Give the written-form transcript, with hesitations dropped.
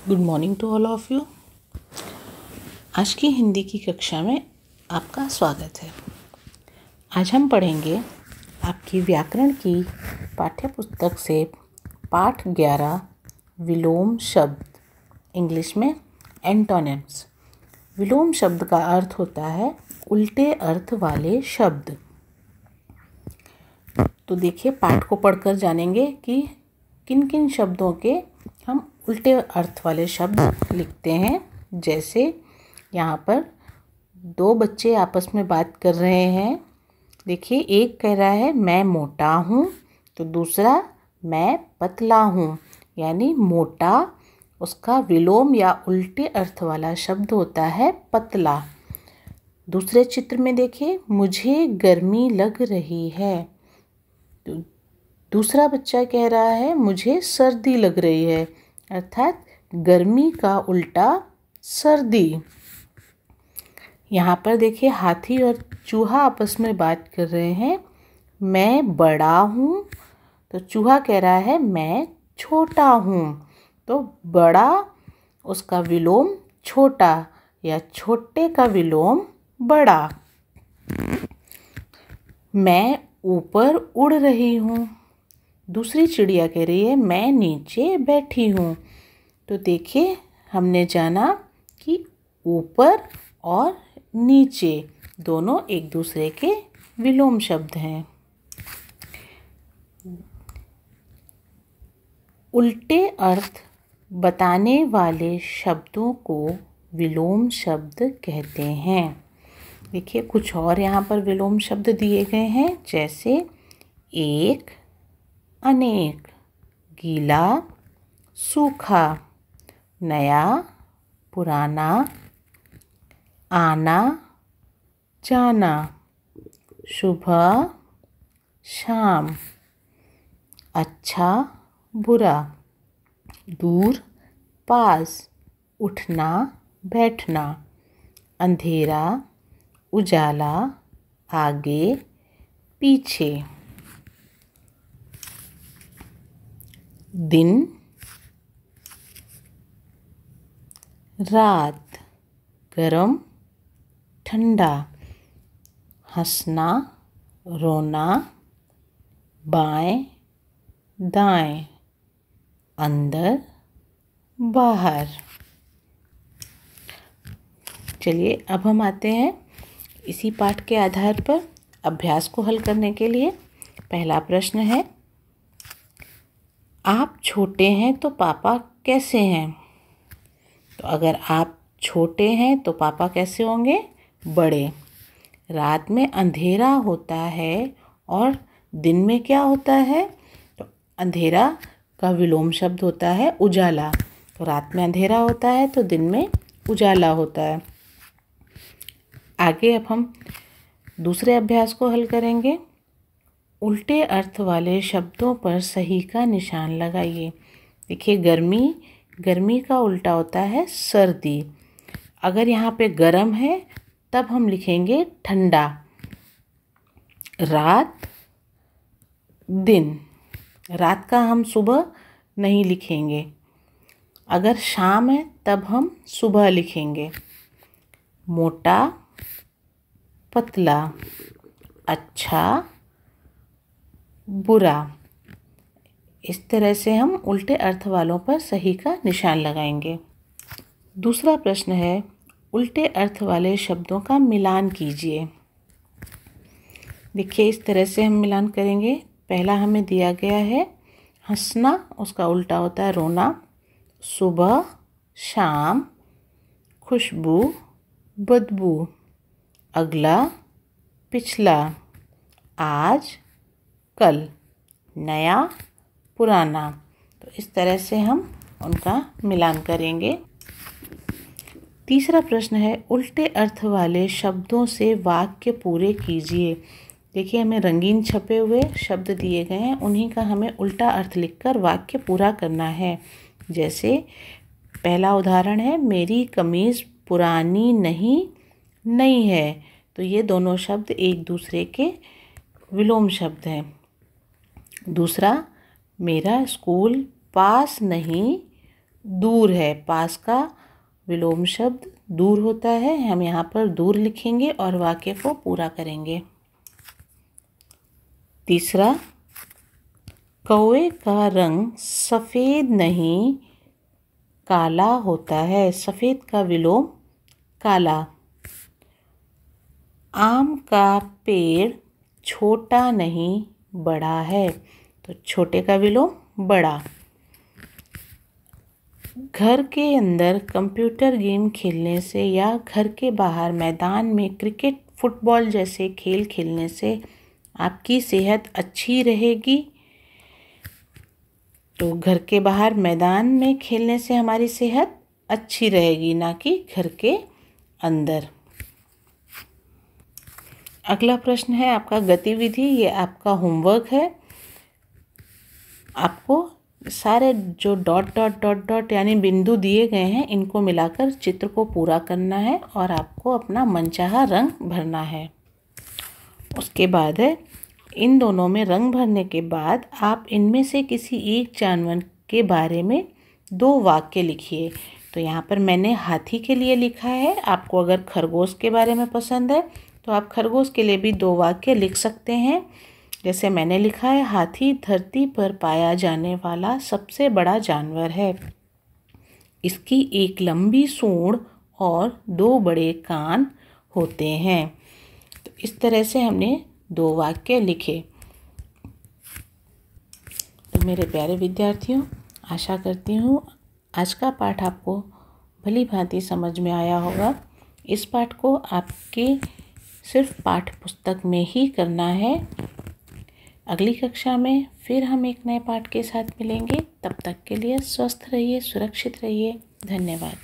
Good morning to all of you. आज की हिंदी की कक्षा में आपका स्वागत है। आज हम पढ़ेंगे आपकी व्याकरण की पाठ्य पुस्तक से पाठ 11 विलोम शब्द, इंग्लिश में एंटोनिम्स। विलोम शब्द का अर्थ होता है उल्टे अर्थ वाले शब्द। तो देखिए, पाठ को पढ़कर जानेंगे कि किन किन शब्दों के हम उल्टे अर्थ वाले शब्द लिखते हैं। जैसे यहाँ पर दो बच्चे आपस में बात कर रहे हैं। देखिए, एक कह रहा है मैं मोटा हूँ, तो दूसरा मैं पतला हूँ। यानी मोटा उसका विलोम या उल्टे अर्थ वाला शब्द होता है पतला। दूसरे चित्र में देखिए, मुझे गर्मी लग रही है। तो दूसरा बच्चा कह रहा है मुझे सर्दी लग रही है, अर्थात गर्मी का उल्टा सर्दी। यहाँ पर देखिए, हाथी और चूहा आपस में बात कर रहे हैं। मैं बड़ा हूँ, तो चूहा कह रहा है मैं छोटा हूँ। तो बड़ा उसका विलोम छोटा या छोटे का विलोम बड़ा। मैं ऊपर उड़ रही हूँ। दूसरी चिड़िया कह रही है मैं नीचे बैठी हूँ। तो देखिए, हमने जाना कि ऊपर और नीचे दोनों एक दूसरे के विलोम शब्द हैं। उल्टे अर्थ बताने वाले शब्दों को विलोम शब्द कहते हैं। देखिए, कुछ और यहाँ पर विलोम शब्द दिए गए हैं। जैसे एक, अनेक, गीला, सूखा, नया, पुराना, आना, जाना, सुबह, शाम, अच्छा, बुरा, दूर, पास, उठना, बैठना, अंधेरा, उजाला, आगे, पीछे, दिन, रात, गरम, ठंडा, हंसना, रोना, बाएं, दाएं, अंदर, बाहर। चलिए, अब हम आते हैं इसी पाठ के आधार पर अभ्यास को हल करने के लिए। पहला प्रश्न है, आप छोटे हैं तो पापा कैसे हैं? तो अगर आप छोटे हैं तो पापा कैसे होंगे? बड़े। रात में अंधेरा होता है और दिन में क्या होता है? तो अंधेरा का विलोम शब्द होता है उजाला। तो रात में अंधेरा होता है तो दिन में उजाला होता है। आगे अब हम दूसरे अभ्यास को हल करेंगे। उल्टे अर्थ वाले शब्दों पर सही का निशान लगाइए। देखिए, गर्मी का उल्टा होता है सर्दी। अगर यहाँ पे गर्म है तब हम लिखेंगे ठंडा। रात, दिन, रात का हम सुबह नहीं लिखेंगे। अगर शाम है तब हम सुबह लिखेंगे। मोटा, पतला, अच्छा, बुरा। इस तरह से हम उल्टे अर्थ वालों पर सही का निशान लगाएंगे। दूसरा प्रश्न है, उल्टे अर्थ वाले शब्दों का मिलान कीजिए। देखिए, इस तरह से हम मिलान करेंगे। पहला हमें दिया गया है हंसना, उसका उल्टा होता है रोना। सुबह, शाम, खुशबू, बदबू। अगला, पिछला, आज, कल, नया, पुराना। तो इस तरह से हम उनका मिलान करेंगे। तीसरा प्रश्न है, उल्टे अर्थ वाले शब्दों से वाक्य पूरे कीजिए। देखिए, हमें रंगीन छपे हुए शब्द दिए गए हैं, उन्हीं का हमें उल्टा अर्थ लिखकर वाक्य पूरा करना है। जैसे पहला उदाहरण है, मेरी कमीज़ पुरानी नहीं नई है। तो ये दोनों शब्द एक दूसरे के विलोम शब्द हैं। दूसरा, मेरा स्कूल पास नहीं दूर है, पास का विलोम शब्द दूर होता है। हम यहाँ पर दूर लिखेंगे और वाक्य को पूरा करेंगे। तीसरा, कौवे का रंग सफ़ेद नहीं काला होता है। सफ़ेद का विलोम काला। आम का पेड़ छोटा नहीं बड़ा है, तो छोटे का विलोम बड़ा। घर के अंदर कंप्यूटर गेम खेलने से या घर के बाहर मैदान में क्रिकेट फुटबॉल जैसे खेल खेलने से आपकी सेहत अच्छी रहेगी। तो घर के बाहर मैदान में खेलने से हमारी सेहत अच्छी रहेगी, ना कि घर के अंदर। अगला प्रश्न है आपका गतिविधि। ये आपका होमवर्क है। आपको सारे जो डॉट डॉट डॉट डॉट यानी बिंदु दिए गए हैं, इनको मिलाकर चित्र को पूरा करना है और आपको अपना मनचाहा रंग भरना है। उसके बाद है, इन दोनों में रंग भरने के बाद आप इनमें से किसी एक जानवर के बारे में 2 वाक्य लिखिए। तो यहाँ पर मैंने हाथी के लिए लिखा है। आपको अगर खरगोश के बारे में पसंद है तो आप खरगोश के लिए भी 2 वाक्य लिख सकते हैं। जैसे मैंने लिखा है, हाथी धरती पर पाया जाने वाला सबसे बड़ा जानवर है। इसकी एक लंबी सूंड और 2 बड़े कान होते हैं। तो इस तरह से हमने 2 वाक्य लिखे। तो मेरे प्यारे विद्यार्थियों, आशा करती हूँ आज का पाठ आपको भली भांति समझ में आया होगा। इस पाठ को आपके सिर्फ पाठ्य पुस्तक में ही करना है। अगली कक्षा में फिर हम एक नए पाठ के साथ मिलेंगे। तब तक के लिए स्वस्थ रहिए, सुरक्षित रहिए। धन्यवाद।